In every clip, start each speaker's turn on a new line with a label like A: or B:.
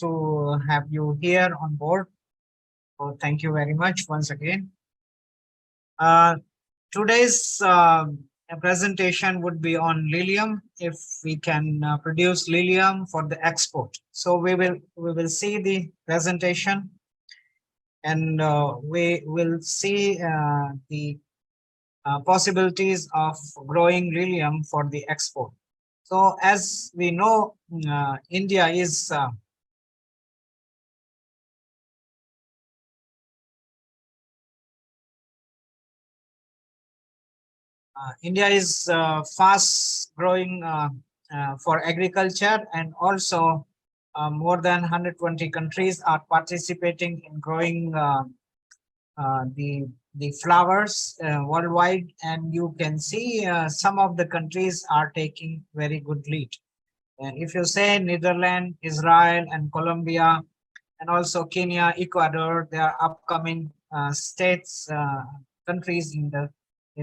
A: to have you here on board. So thank you very much once again. Uh, Today's presentation would be on Lilium, if we can produce Lilium for the export. So we will see the presentation, and we will see the possibilities of growing Lilium for the export. So as we know, India is fast growing for agriculture, and also more than 120 countries are participating in growing the flowers worldwide, and you can see some of the countries are taking very good lead. If you say Netherlands, Israel, and Colombia, and also Kenya, Ecuador, they are upcoming states, countries in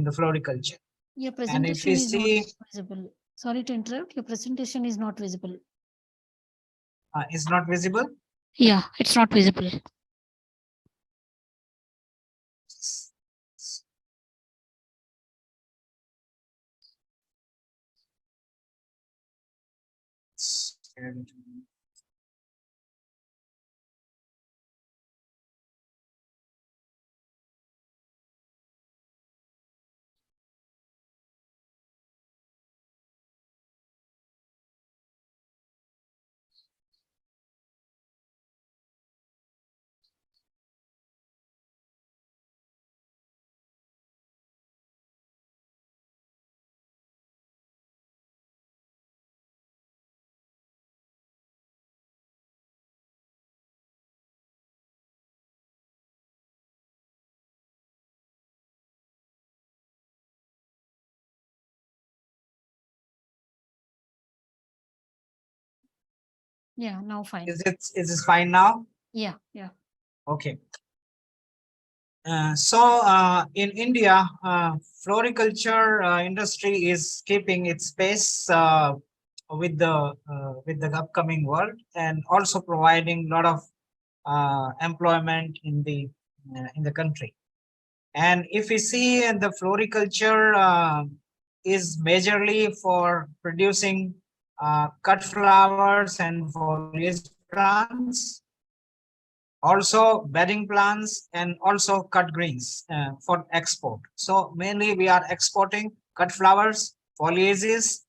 A: the floriculture.
B: Your
A: And if
B: presentation
A: we
B: is not
A: see,
B: visible. Sorry to interrupt. Your presentation is not visible.
A: is not visible.
B: Yeah, it's not visible.
A: And
B: Yeah, now fine.
A: is it fine now?
B: Yeah, yeah.
A: Okay. So in India, floriculture industry is keeping its pace with the upcoming world, and also providing a lot of employment in the country. And if we see the floriculture is majorly for producing cut flowers and foliage plants, also bedding plants, and also cut greens for export. So mainly we are exporting cut flowers, foliages,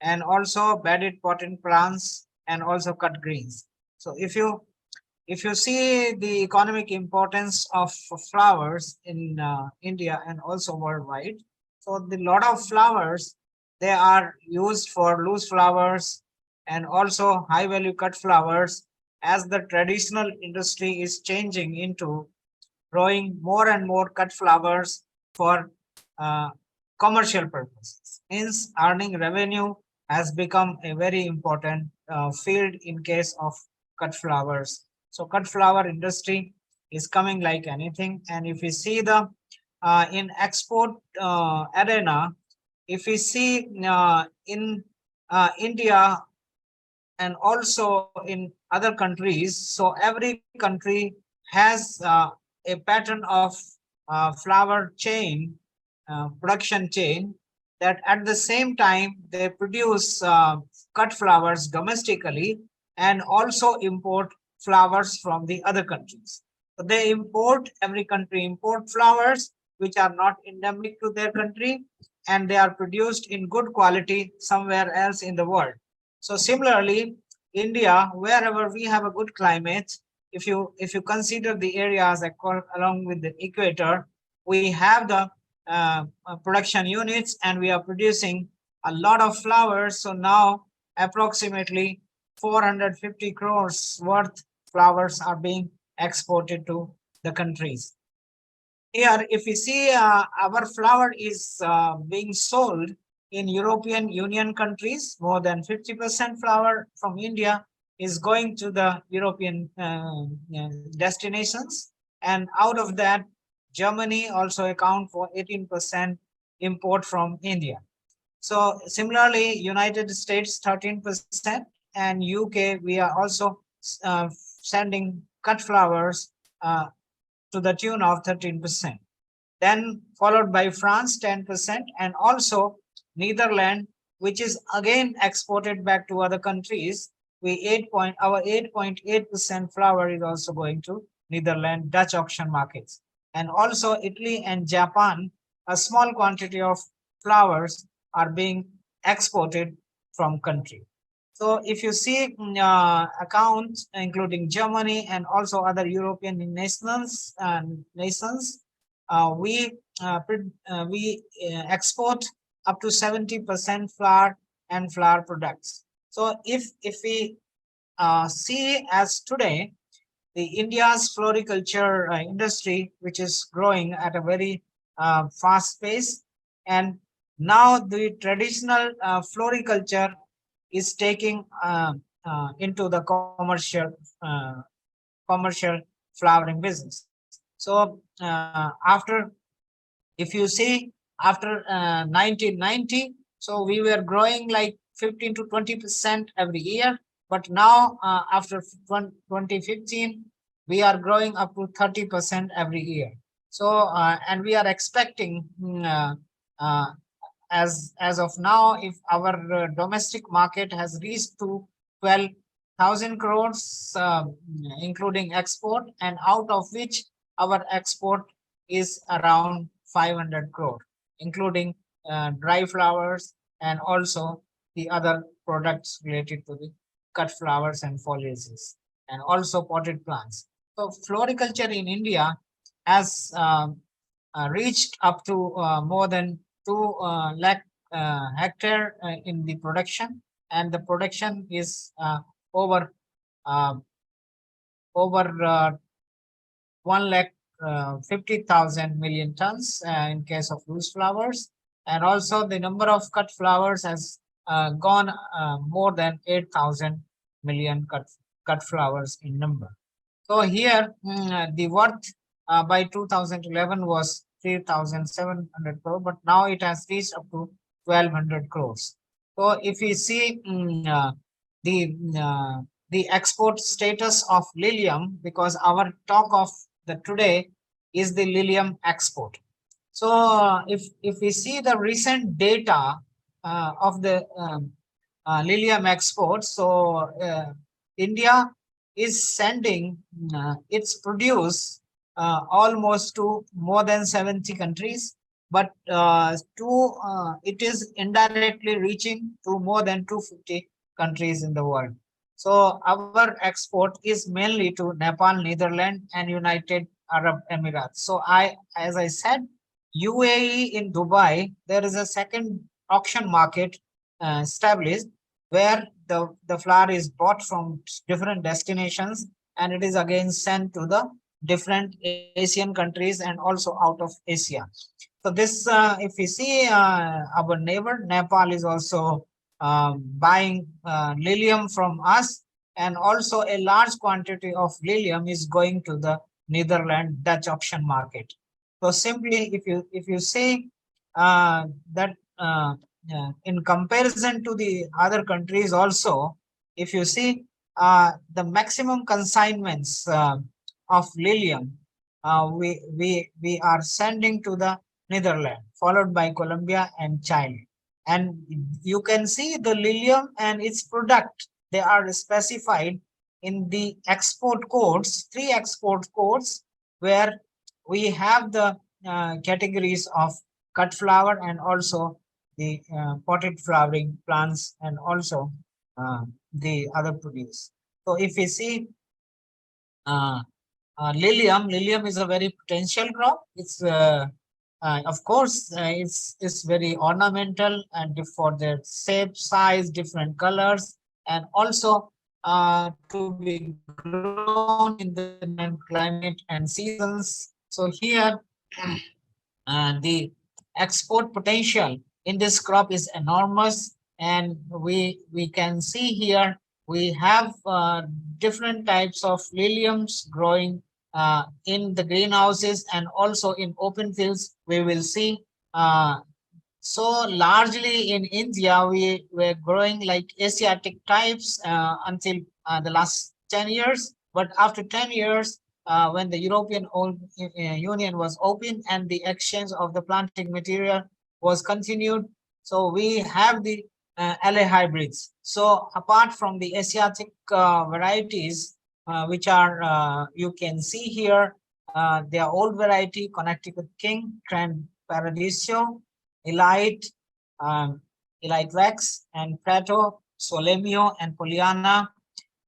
A: and also bedded potting plants, and also cut greens. So if you see the economic importance of flowers in India and also worldwide, so the lot of flowers, they are used for loose flowers and also high value cut flowers, as the traditional industry is changing into growing more and more cut flowers for uh, commercial purposes. Hence, earning revenue has become a very important field in case of cut flowers. So cut flower industry is coming like anything. And if we see the in export arena, if we see in India and also in other countries, so every country has a pattern of flower chain, production chain, that at the same time they produce cut flowers domestically, and also import flowers from the other countries. So they import, every country import flowers which are not endemic to their country, and they are produced in good quality somewhere else in the world. So similarly, India, wherever we have a good climate, if you consider the areas along with the equator, we have the production units, and we are producing a lot of flowers. So now approximately 450 crores worth flowers are being exported to the countries. Here, if you see, our flower is being sold in European Union countries. More than 50% flower from India is going to the European destinations. And out of that, Germany also account for 18% import from India. So similarly, United States 13%, and UK, we are also sending cut flowers to the tune of 13%. Then followed by France 10%, and also Netherlands, which is again exported back to other countries. Our 8.8% flour is also going to Netherlands, Dutch auction markets, and also Italy and Japan. A small quantity of flowers are being exported from country. So if you see accounts including Germany and also other European nations, we export up to 70% flour and flour products. So if we see as today, the India's floriculture industry, which is growing at a very fast pace, and now the traditional floriculture is taking into the commercial flowering business. So after, if you see, after 1990, so we were growing like 15 to 20% every year, but now after 2015, we are growing up to 30% every year. So and we are expecting uh, as of now, if our domestic market has reached to 12,000 crores, including export, and out of which our export is around 500 crore, including dry flowers and also the other products related to the cut flowers and foliages, and also potted plants. So floriculture in India has reached up to more than 2 lakh hectare in the production, and the production is over uh, over 1 lakh 50,000 million tons in case of loose flowers, and also the number of cut flowers has gone more than 8,000 million cut flowers in number. So here the worth by 2011 was 3,700 crore, but now it has reached up to 1,200 crores. So if we see the the export status of Lilium, because our talk of the today is the Lilium export. So if we see the recent data of the Lilium exports, so India is sending its produce almost to more than 70 countries, but it is indirectly reaching to more than 250 countries in the world. So our export is mainly to Nepal, Netherlands, and United Arab Emirates. So as I said, UAE in Dubai, there is a second auction market established, where the flour is bought from different destinations, and it is again sent to the different Asian countries and also out of Asia. So this, if we see our neighbor Nepal is also buying Lilium from us, and also a large quantity of Lilium is going to the Netherlands Dutch auction market. So simply, if you say that in comparison to the other countries also, if you see the maximum consignments of Lilium, we are sending to the Netherlands, followed by Colombia and China. And you can see the Lilium and its product, they are specified in the export codes, 3 export codes, where we have the categories of cut flower and also the potted flowering plants, and also the other produce. So if we see uh, Lilium is a very potential crop. It's of course it's very ornamental, and for their shape, size, different colors, and also to be grown in the different climate and seasons. So here the export potential in this crop is enormous, and we can see here we have different types of Liliums growing in the greenhouses, and also in open fields we will see. So largely in India, we were growing like Asiatic types until the last 10 years, but after 10 years, when the European Union was open and the exchange of the planting material was continued, so we have the LA hybrids. So apart from the Asiatic varieties, which are you can see here, they are old variety: Connecticut King, Grand Paradiso, Elite, um, Elite Rex, and Prato, Solemio, and Poliana.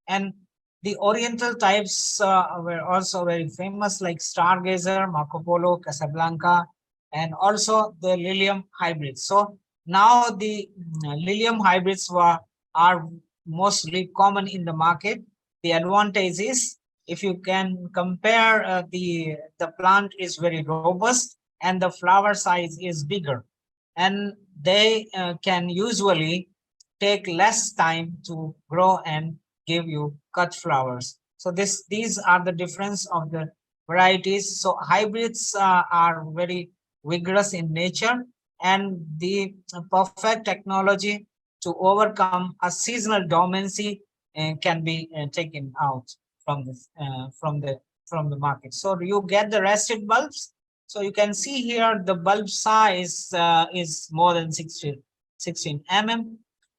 A: And the Oriental types were also very famous, like Stargazer, Marco Polo, Casablanca, and also the Lilium hybrids. So now the Lilium hybrids are mostly common in the market. The advantage is, if you can compare, the plant is very robust and the flower size is bigger, and they can usually take less time to grow and give you cut flowers. So these are the difference of the varieties. So hybrids are very vigorous in nature, and the perfect technology to overcome a seasonal dormancy can be taken out from this from the market. So you get the rested bulbs. So you can see here the bulb size is more than 16 mm.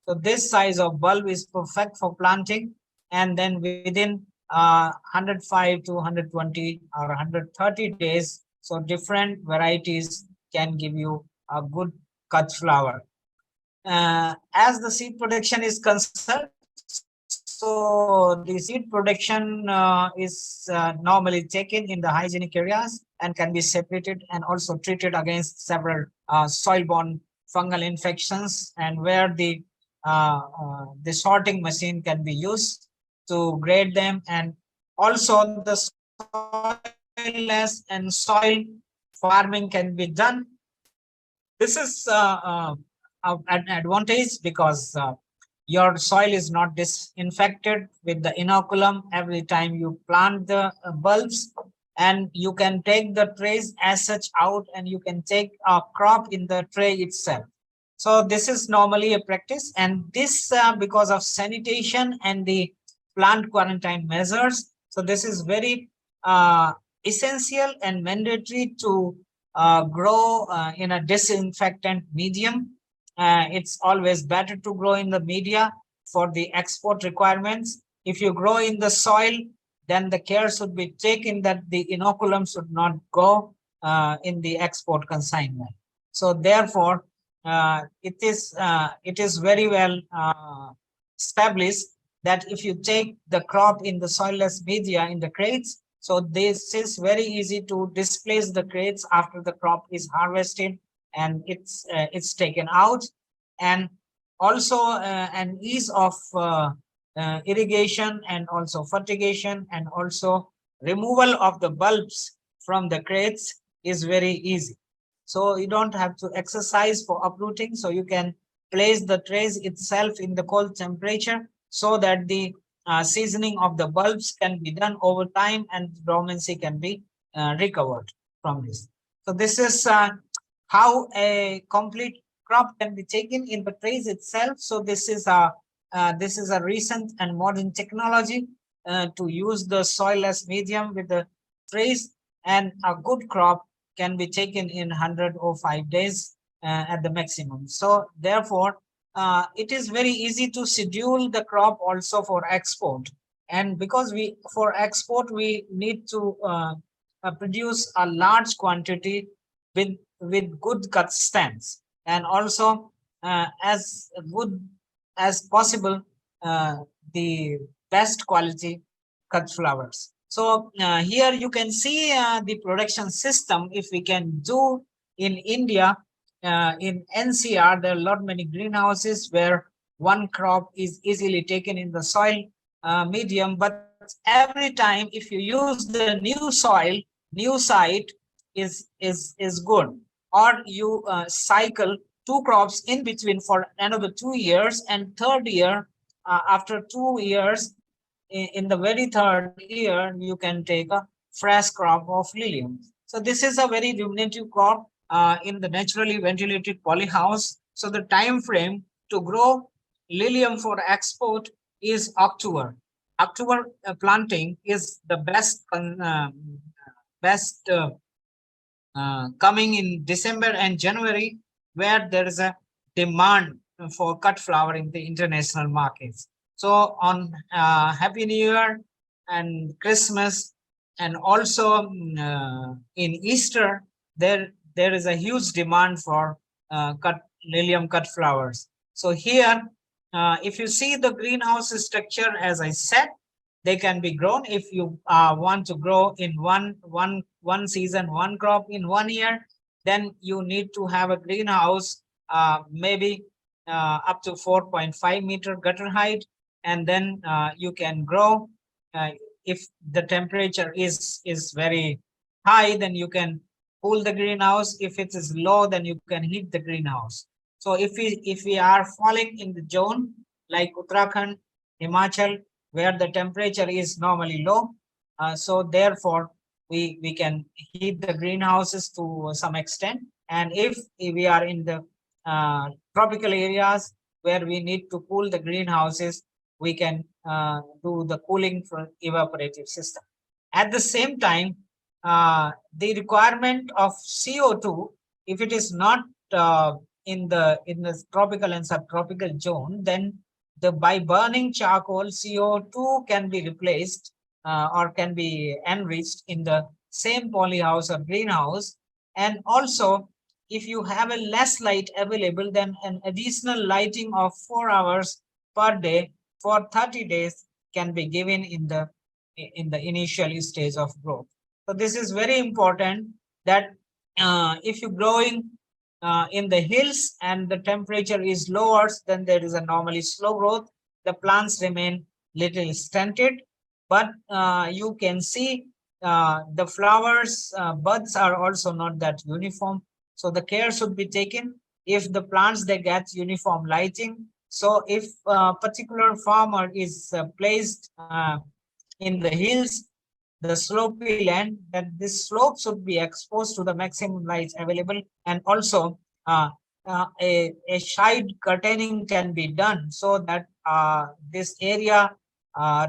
A: So this size of bulb is perfect for planting, and then within 105 to 120 or 130 days, so different varieties can give you a good cut flower. As the seed production is concerned, so the seed production is normally taken in the hygienic areas and can be separated and also treated against several soil-borne fungal infections, and where the sorting machine can be used to grade them, and also the soilless and soil farming can be done. This is an advantage because your soil is not disinfected with the inoculum every time you plant the bulbs, and you can take the trays as such out, and you can take a crop in the tray itself. So this is normally a practice, and this because of sanitation and the plant quarantine measures. So this is very essential and mandatory to grow in a disinfectant medium. It's always better to grow in the media for the export requirements. If you grow in the soil, then the care should be taken that the inoculum should not go in the export consignment. So therefore, it is very well established that if you take the crop in the soilless media in the crates, so this is very easy to displace the crates after the crop is harvested and it's taken out, and also an ease of irrigation and also fertigation and also removal of the bulbs from the crates is very easy. So you don't have to exercise for uprooting. So you can place the trays itself in the cold temperature so that the seasoning of the bulbs can be done over time and dormancy can be recovered from this. So this is how a complete crop can be taken in the trays itself. So this is a recent and modern technology to use the soilless medium with the trays, and a good crop can be taken in 105 days at the maximum. So therefore, it is very easy to schedule the crop also for export. And because for export, we need to produce a large quantity with good cut stems, and also as good as possible the best quality cut flowers. So here you can see the production system. If we can do in India, in NCR, there are a lot many greenhouses where one crop is easily taken in the soil medium. But every time, if you use the new soil, new site is good, or you cycle two crops in between for another 2 years, and third year, after 2 years, in the very third year, you can take a fresh crop of Lilium. So this is a very diminutive crop in the naturally ventilated polyhouse. So the time frame to grow Lilium for export is October. October planting is the best best coming in December and January, where there is a demand for cut flower in the international markets. So on Happy New Year and Christmas, and also in Easter, there is a huge demand for cut Lilium cut flowers. So here, if you see the greenhouse structure, as I said, they can be grown. If you want to grow in one season, one crop in 1 year, then you need to have a greenhouse, maybe up to 4.5 meter gutter height, and then you can grow. If the temperature is very high, then you can cool the greenhouse. If it is low, then you can heat the greenhouse. So if we are falling in the zone like Uttarakhand, Himachal, where the temperature is normally low, so therefore we can heat the greenhouses to some extent. And if we are in the tropical areas where we need to cool the greenhouses, we can do the cooling from evaporative system. At the same time, the requirement of CO2, if it is not in the tropical and subtropical zone, then by burning charcoal, CO2 can be replaced or can be enriched in the same polyhouse or greenhouse. And also, if you have a less light available, then an additional lighting of 4 hours per day for 30 days can be given in the initial stage of growth. So this is very important, that if you're growing in the hills and the temperature is lower, then there is a normally slow growth. The plants remain little stunted, but you can see the flowers, buds are also not that uniform. So the care should be taken. If the plants, they get uniform lighting. So if a particular farmer is placed in the hills, the slopy land, then this slope should be exposed to the maximum light available. And also a shade curtaining can be done, so that this area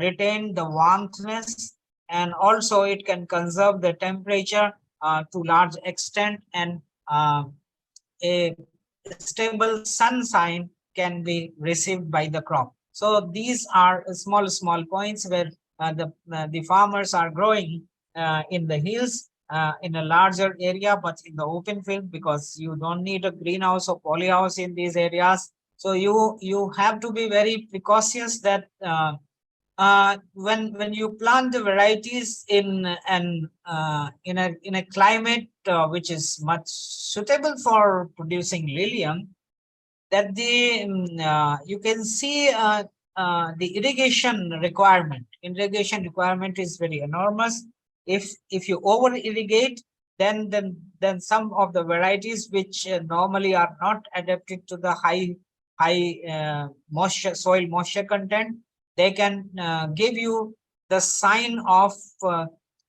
A: retain the warmthness, and also it can conserve the temperature to large extent, and a stable sunshine can be received by the crop. So these are small points where the farmers are growing in the hills, in a larger area, but in the open field, because you don't need a greenhouse or polyhouse in these areas. So you have to be very precautious that when you plant the varieties in a climate which is much suitable for producing Lilium, that you can see the irrigation requirement is very enormous. If you over irrigate, then some of the varieties which normally are not adapted to the high moisture, soil moisture content, they can give you the sign of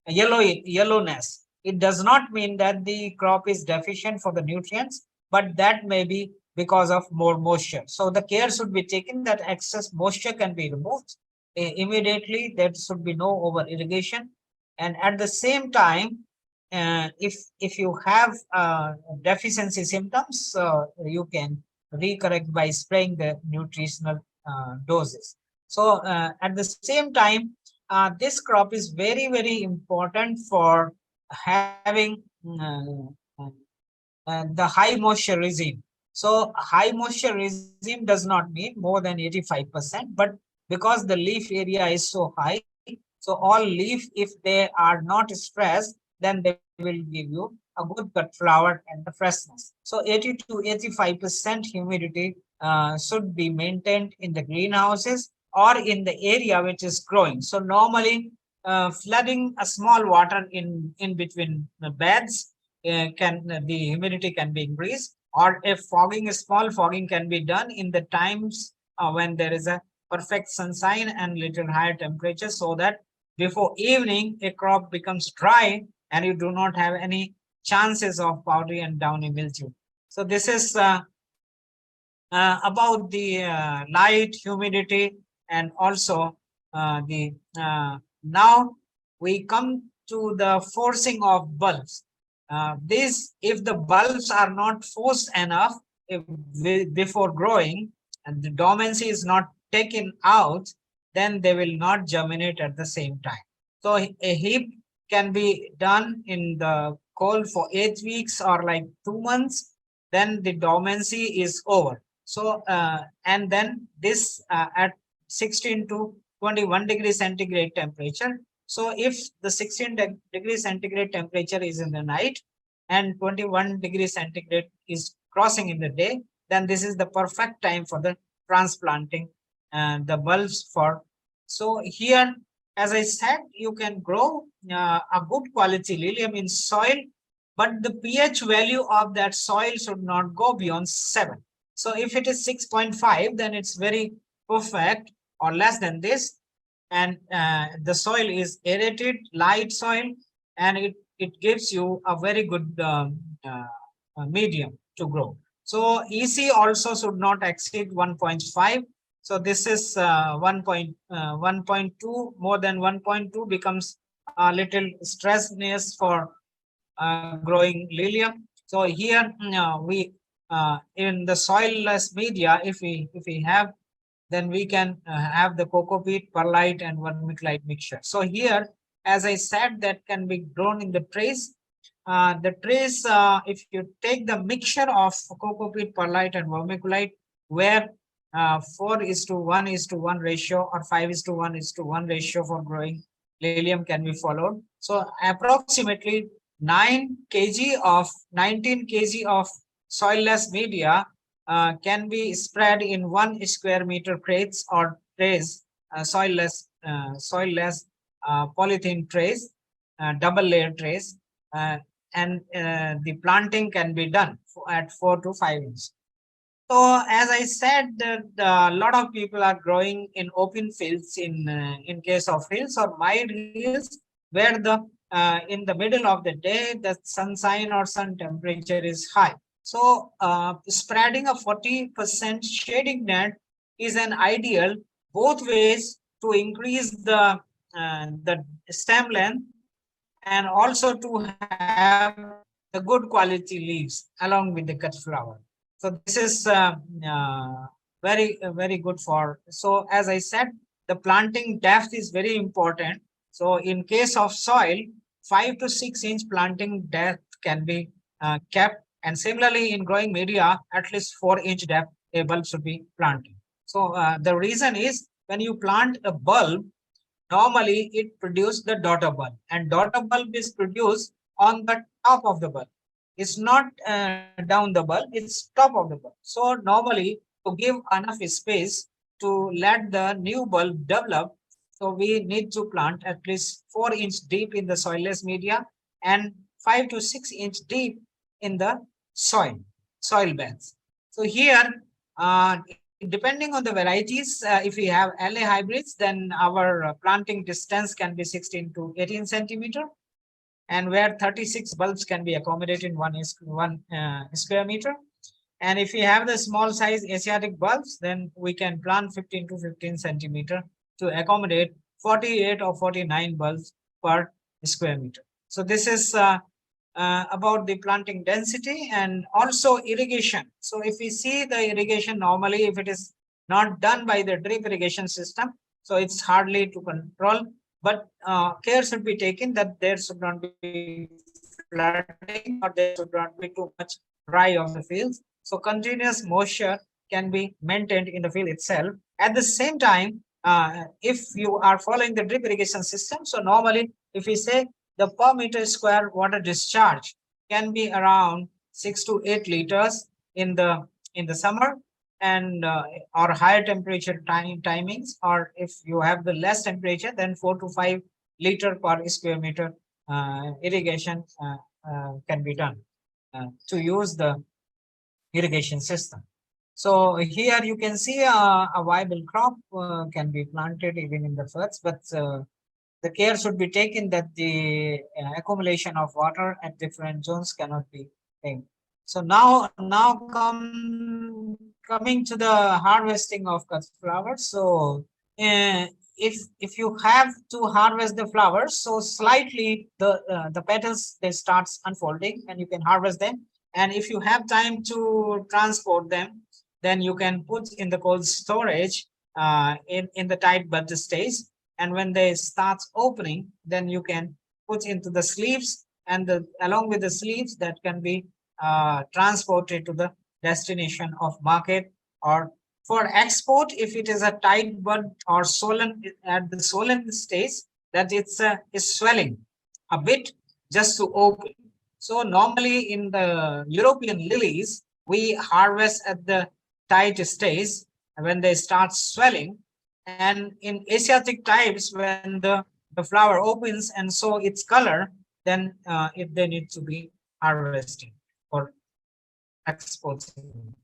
A: yellowness. It does not mean that the crop is deficient for the nutrients, but that may be because of more moisture. So the care should be taken that excess moisture can be removed immediately. There should be no over irrigation. And at the same time, if you have deficiency symptoms, you can recorrect by spraying the nutritional doses. So at the same time, this crop is very important for having the high moisture regime. So high moisture regime does not mean more than 85%, but because the leaf area is so high, so all leaf, if they are not stressed, then they will give you a good cut flower and the freshness. So 80 to 85% humidity should be maintained in the greenhouses or in the area which is growing. So normally flooding a small water in between the beds can the humidity can be increased, or if small fogging can be done in the times when there is a perfect sunshine and little higher temperature, so that before evening a crop becomes dry and you do not have any chances of powdery and downy mildew. So this is about the light, humidity, and also now we come to the forcing of bulbs. This, if the bulbs are not forced enough before growing and the dormancy is not taken out, then they will not germinate at the same time. So a heap can be done in the cold for 8 weeks or like 2 months, then the dormancy is over. So and then this at 16 to 21 degree centigrade temperature. So if the 16 degree centigrade temperature is in the night and 21 degree centigrade is crossing in the day, then this is the perfect time for the transplanting the bulbs for. So here, as I said, you can grow a good quality lilium in soil, but the pH value of that soil should not go beyond 7. So if it is 6.5, then it's very perfect, or less than this, and the soil is aerated, light soil, and it gives you a very good medium to grow. So EC also should not exceed 1.5. So this is 1.2. More than 1.2 becomes a little stressness for growing lilium. So here we in the soilless media, if we have, then we can have the cocoa peat, perlite, and vermiculite mixture. So here, as I said, that can be grown in the trays. The trays, if you take the mixture of cocoa peat, perlite, and vermiculite, where 4:1:1 ratio or 5:1:1 ratio for growing lilium can be followed. So approximately 19 kg of soilless media can be spread in 1 square meter crates or trays, soilless polythene trays, double layer trays, and the planting can be done at 4 to 5 inches. So as I said, that a lot of people are growing in open fields in case of hills or mild hills, where the in the middle of the day the sunshine or sun temperature is high. So spreading a 40% shading net is an ideal, both ways, to increase the stem length and also to have the good quality leaves along with the cut flower. So this is very good for. So as I said, the planting depth is very important. So in case of soil, 5 to 6 inch planting depth can be kept, and similarly in growing media, at least 4 inch depth a bulb should be planted. So the reason is, when you plant a bulb, normally it produces the daughter bulb, and daughter bulb is produced on the top of the bulb. It's not down the bulb, it's top of the bulb. So normally, to give enough space to let the new bulb develop, so we need to plant at least 4 inch deep in the soilless media and 5 to 6 inch deep in the soil beds. So here, depending on the varieties, if we have LA hybrids, then our planting distance can be 16 to 18 centimeter, and where 36 bulbs can be accommodated in one square meter. And if we have the small size Asiatic bulbs, then we can plant 15 to 15 centimeter to accommodate 48 or 49 bulbs per square meter. So this is about the planting density and also irrigation. So if we see the irrigation, normally if it is not done by the drip irrigation system, so it's hardly to control, but care should be taken that there should not be flooding or there should not be too much dry of the fields. So continuous moisture can be maintained in the field itself. At the same time, if you are following the drip irrigation system, so normally if we say the per meter square water discharge can be around 6 to 8 liters in the summer, and or higher temperature timings, or if you have the less temperature, then 4 to 5 liter per square meter irrigation can be done to use the irrigation system. So here you can see a viable crop can be planted even in the floods, but the care should be taken that the accumulation of water at different zones cannot be taken. So now coming to the harvesting of cut flowers. So if you have to harvest the flowers, so slightly the petals, they starts unfolding and you can harvest them. And if you have time to transport them, then you can put in the cold storage in the tight bud stage. And when they start opening, then you can put into the sleeves, and along with the sleeves, that can be transported to the destination of market. Or for export, if it is a tight bud or swollen at the swollen stage, that is swelling a bit just to open. So normally in the European lilies, we harvest at the tight stage when they start swelling. And in Asiatic types, when the flower opens and so its color, then they need to be harvesting for exporting.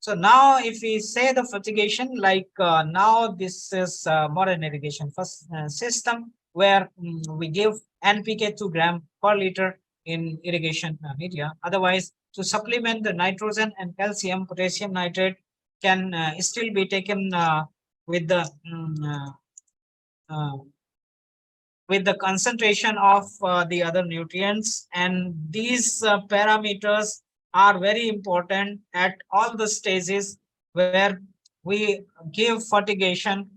A: So now if we say the fertigation, like now this is modern irrigation first system, where we give NPK 2 gram per liter in irrigation media. Otherwise, to supplement the nitrogen and calcium, potassium nitrate can still be taken with the uh, with the concentration of the other nutrients. And these parameters are very important at all the stages where we give fertigation,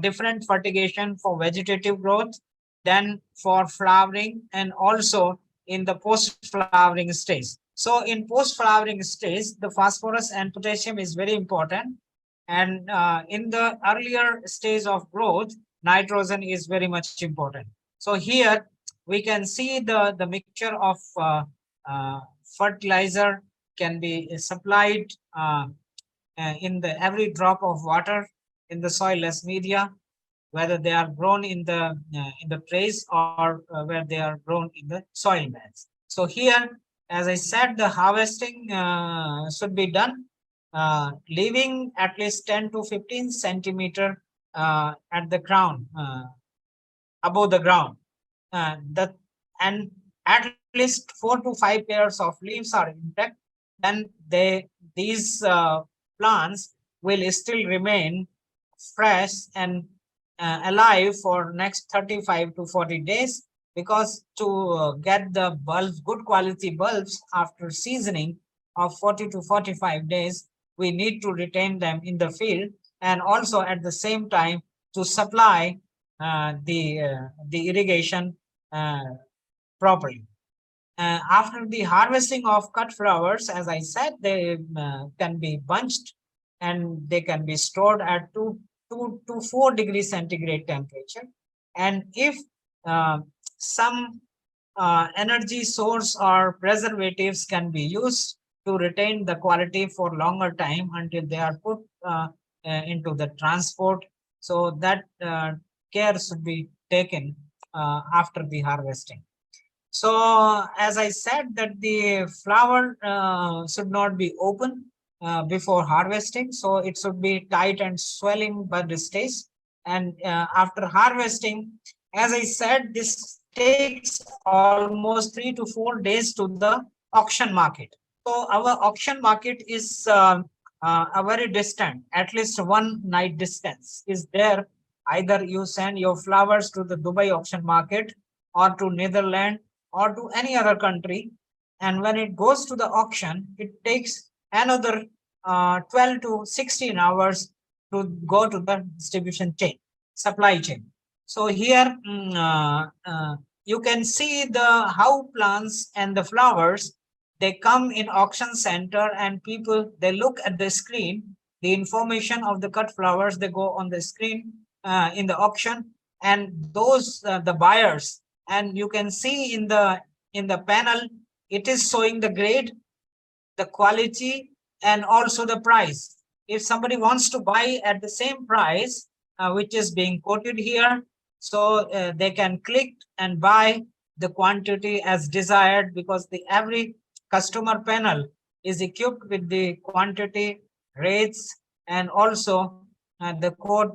A: different fertigation for vegetative growth, then for flowering, and also in the post flowering stage. So in post flowering stage, the phosphorus and potassium is very important. And in the earlier stage of growth, nitrogen is very much important. So here we can see the mixture of fertilizer can be supplied in the every drop of water in the soilless media, whether they are grown in the trays or where they are grown in the soil beds. So here, as I said, the harvesting should be done leaving at least 10 to 15 centimeter at the ground, above the ground. That and at least 4 to 5 pairs of leaves are intact, then these plants will still remain fresh and alive for next 35 to 40 days. Because to get the bulbs, good quality bulbs, after seasoning of 40 to 45 days, we need to retain them in the field, and also at the same time to supply the irrigation properly. After the harvesting of cut flowers, as I said, they can be bunched and they can be stored at 2 to 4 degrees centigrade temperature. And if some energy source or preservatives can be used to retain the quality for longer time until they are put into the transport. So that care should be taken after the harvesting. So as I said, that the flower should not be open before harvesting. So it should be tight and swelling bud stage. And after harvesting, as I said, this takes almost 3 to 4 days to the auction market. So our auction market is a very distant, at least one night distance is there. Either you send your flowers to the Dubai auction market or to Netherlands or to any other country. And when it goes to the auction, it takes another 12 to 16 hours to go to the distribution chain, supply chain. So here you can see the how plants and the flowers, they come in auction center, and people, they look at the screen, the information of the cut flowers, they go on the screen in the auction, and those the buyers, and you can see in the panel, it is showing the grade, the quality, and also the price. If somebody wants to buy at the same price which is being quoted here, so they can click and buy the quantity as desired, because the every customer panel is equipped with the quantity, rates, and also the code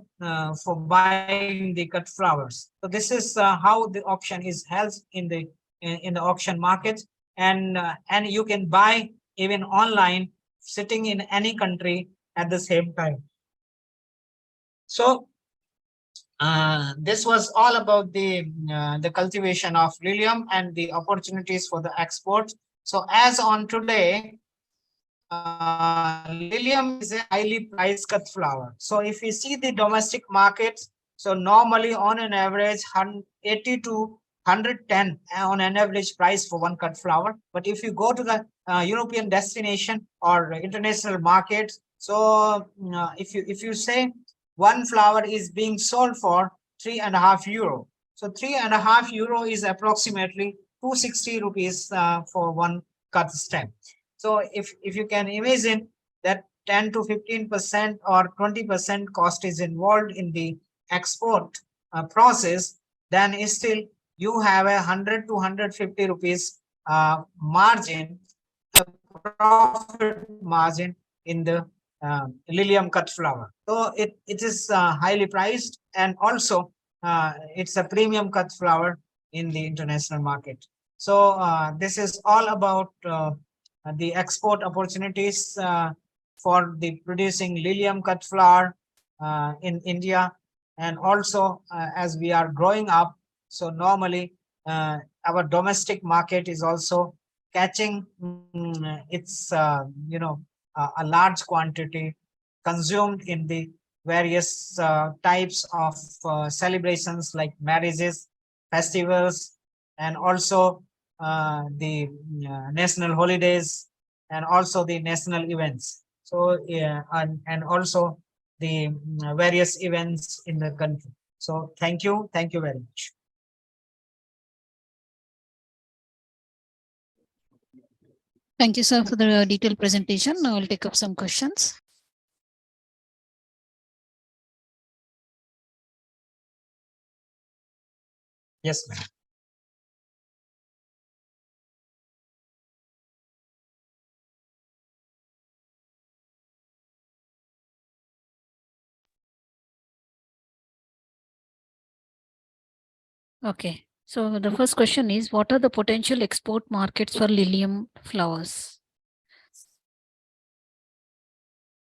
A: for buying the cut flowers. So this is how the auction is held in the auction market. And you can buy even online, sitting in any country at the same time. So this was all about the cultivation of Lilium and the opportunities for the export. So as on today, Lilium is a highly priced cut flower. So if we see the domestic markets, so normally on an average 80 to 110 on an average price for one cut flower. But if you go to the European destination or international markets, so if you say one flower is being sold for €3.5. So €3.5 is approximately 260 rupees for one cut stem. So if you can imagine that 10 to 15% or 20% cost is involved in the export process, then still you have 100 to 150 rupees margin, the profit margin in the Lilium cut flower. So it is highly priced, and also it's a premium cut flower in the international market. So this is all about the export opportunities for the producing Lilium cut flower in India. And also as we are growing up, so normally our domestic market is also catching its a large quantity consumed in the various types of celebrations like marriages, festivals, and also the national holidays, and also the national events. So and also the various events in the country. So thank you very much.
B: Thank you, sir, for the detailed presentation. Now I'll take up some questions.
A: Yes, ma'am.
B: Okay. So the first question is, what are the potential export markets for Lilium flowers?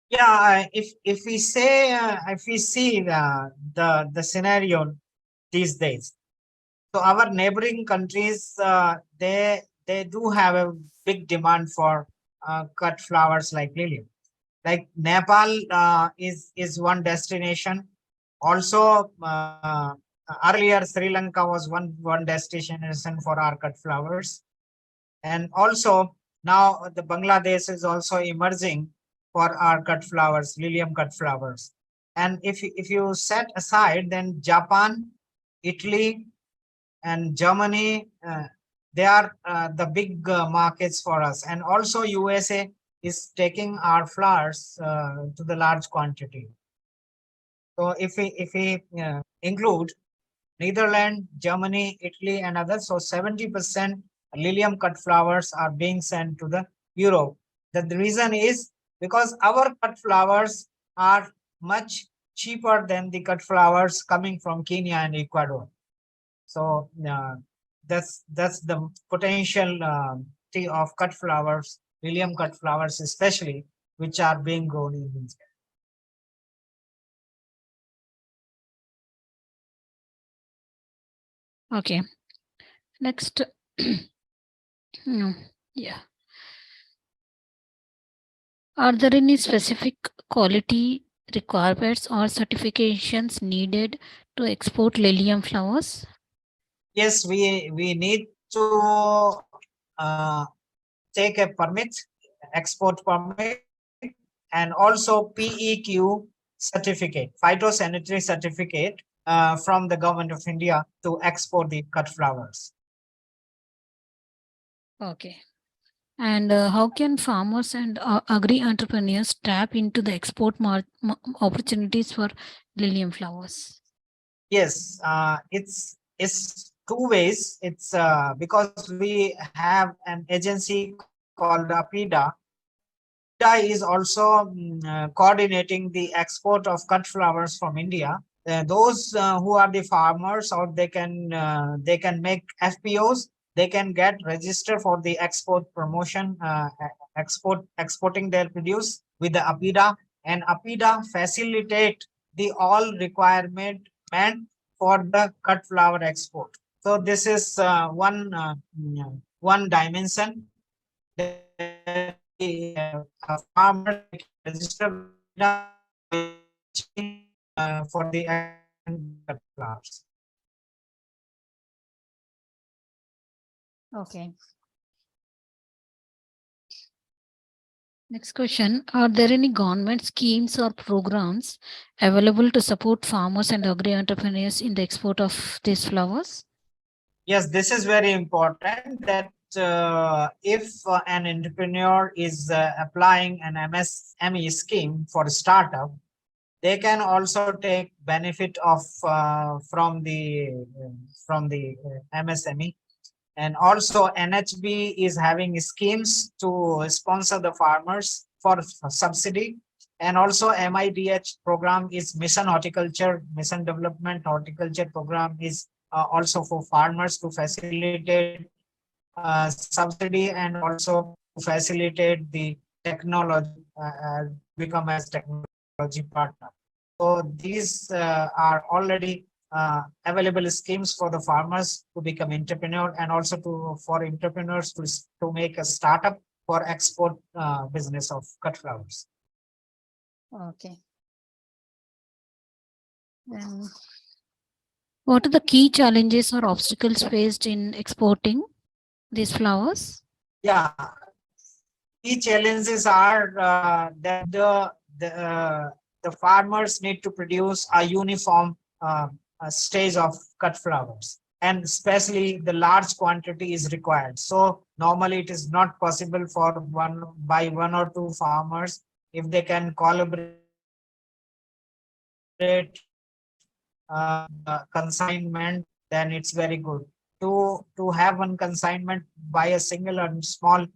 A: Yeah, if we say if we see the scenario these days, so our neighboring countries they do have a big demand for cut flowers like Lilium. Like Nepal is one destination. Also, earlier Sri Lanka was one destination for our cut flowers, and also now the Bangladesh is also emerging for our cut flowers, Lilium cut flowers. And if you set aside, then Japan, Italy, and Germany, they are the big markets for us. And also USA is taking our flowers to the large quantity. So if we include Netherlands, Germany, Italy, and others, so 70% Lilium cut flowers are being sent to the Europe. The reason is because our cut flowers are much cheaper than the cut flowers coming from Kenya and Ecuador. So that's the potential of cut flowers, Lilium cut flowers especially, which are being grown in India.
B: Okay. Next. Yeah. Are there any specific quality requirements or certifications needed to export Lilium flowers?
A: Yes, we need to take a permit, export permit, and also PEQ certificate, phytosanitary certificate from the government of India to export the cut flowers.
B: Okay. And how can farmers and agri entrepreneurs tap into the export opportunities for Lilium flowers?
A: Yes, it's two ways. It's because we have an agency called APIDA. APIDA is also coordinating the export of cut flowers from India. Those who are the farmers, or they can make FPOs. They can get registered for the export promotion, exporting their produce with the APIDA, and APIDA facilitate the all requirement meant for the cut flower export. So this is one dimension that farmers they can register with IDA for the export of cut flowers.
B: Okay. Next question. Are there any government schemes or programs available to support farmers and agri entrepreneurs in the export of these flowers?
A: Yes, this is very important that if an entrepreneur is applying an MSME scheme for a startup, they can also take benefit of from the MSME. And also NHB is having schemes to sponsor the farmers for subsidy. And also MIDH program is Mission Horticulture, Mission Development Horticulture program is also for farmers to facilitate subsidy and also to facilitate the technology become as technology partner. So these are already available schemes for the farmers to become entrepreneur and also to for entrepreneurs to make a startup for export business of cut flowers.
B: Okay. Then what are the key challenges or obstacles faced in exporting these flowers?
A: Yeah, key challenges are that the farmers need to produce a uniform stage of cut flowers, and especially the large quantity is required. So normally it is not possible for one or two farmers. If they can collaborate consignment, then it's very good. To have one consignment by a single and small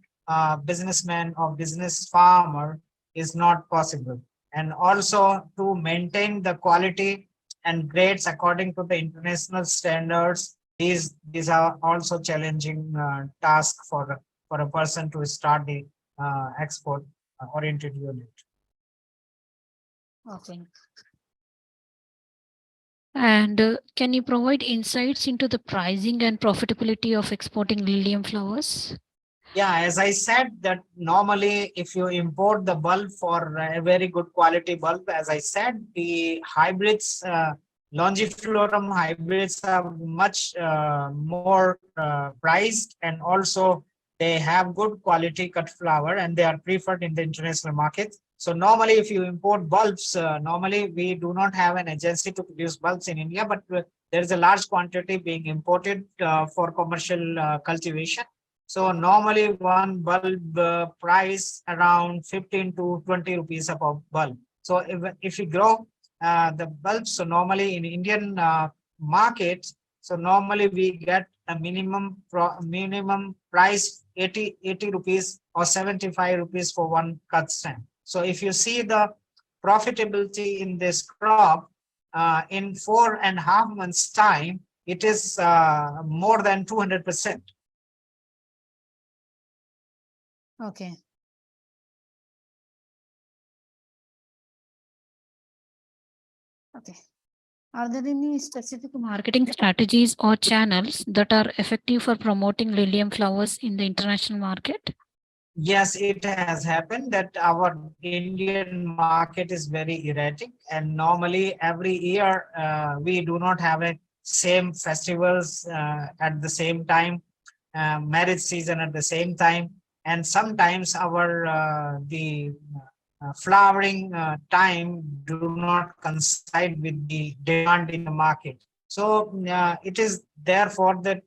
A: businessman or business farmer is not possible. And also to maintain the quality and grades according to the international standards, these are also challenging task for a person to start the export oriented unit.
B: Okay. And can you provide insights into the pricing and profitability of exporting Lilium flowers?
A: Yeah, as I said that normally if you import the bulb for a very good quality bulb, as I said, the hybrids, longiflorum hybrids are much more priced, and also they have good quality cut flower and they are preferred in the international market. So normally if you import bulbs, normally we do not have an agency to produce bulbs in India, but there is a large quantity being imported for commercial cultivation. So normally one bulb price around 15 to 20 rupees a bulb. So if you grow the bulbs, so normally in Indian market, so normally we get a minimum price 80 rupees or 75 rupees for one cut stand. So if you see the profitability in this crop in 4.5 months time, it is more than 200%.
B: Okay. Okay. Are there any specific marketing strategies or channels that are effective for promoting Lilium flowers in the international market?
A: Yes, it has happened that our Indian market is very erratic, and normally every year we do not have a same festivals at the same time, marriage season at the same time, and sometimes our the flowering time do not coincide with the demand in the market. So it is therefore that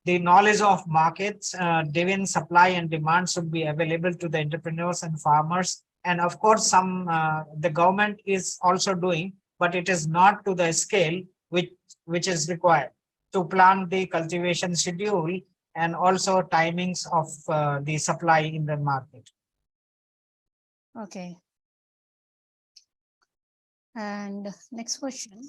A: the knowledge of markets, given supply and demand should be available to the entrepreneurs and farmers. And of course, the government is also doing, but it is not to the scale which is required to plan the cultivation schedule and also timings of the supply in the market.
B: Okay. And next question.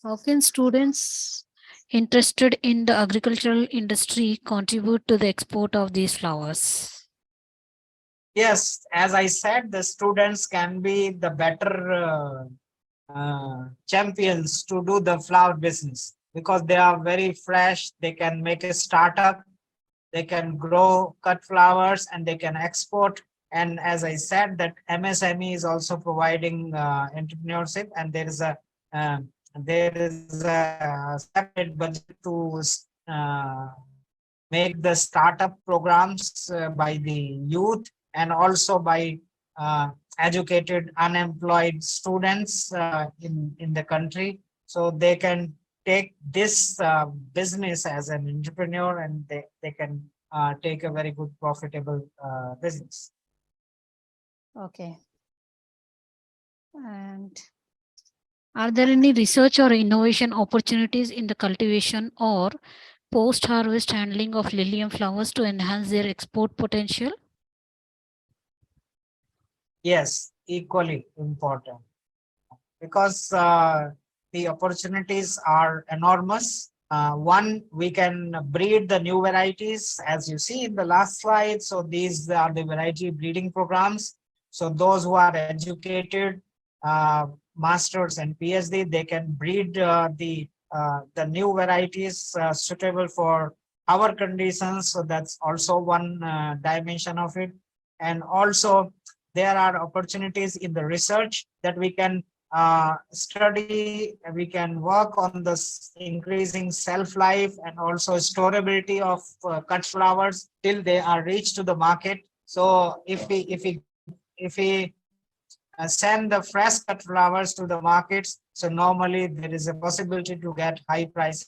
B: How can students interested in the agricultural industry contribute to the export of these flowers?
A: Yes, as I said, the students can be the better champions to do the flower business because they are very fresh. They can make a startup, they can grow, cut flowers, and they can export. And as I said, that MSME is also providing entrepreneurship, and there is a separate budget to make the startup programs by the youth and also by educated unemployed students in the country, so they can take this business as an entrepreneur, and they can take a very good profitable business.
B: Okay. And are there any research or innovation opportunities in the cultivation or post-harvest handling of Lilium flowers to enhance their export potential?
A: Yes, equally important, because the opportunities are enormous. One, we can breed the new varieties, as you see in the last slide. So these are the variety breeding programs. So those who are educated, masters and PhD, they can breed the new varieties suitable for our conditions. So that's also one dimension of it. And also there are opportunities in the research that we can study. We can work on this increasing shelf life and also storability of cut flowers till they are reached to the market. So if we send the fresh cut flowers to the markets, so normally there is a possibility to get high price.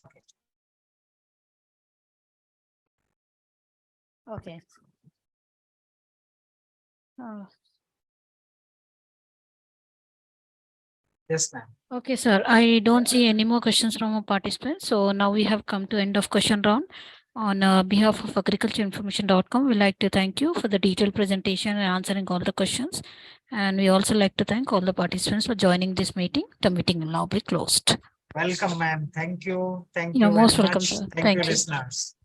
B: Okay.
A: Yes, ma'am.
B: Okay, sir. I don't see any more questions from our participants. So now we have come to end of question round. On behalf of agricultureinformation.com, we like to thank you for the detailed presentation and answering all the questions. And we also like to thank all the participants for joining this meeting. The meeting will now be closed.
A: Welcome, ma'am. Thank you. Thank
B: You're
A: you
B: most
A: very
B: welcome,
A: much.
B: sir.
A: Thank you,
B: Thank you.
A: listeners.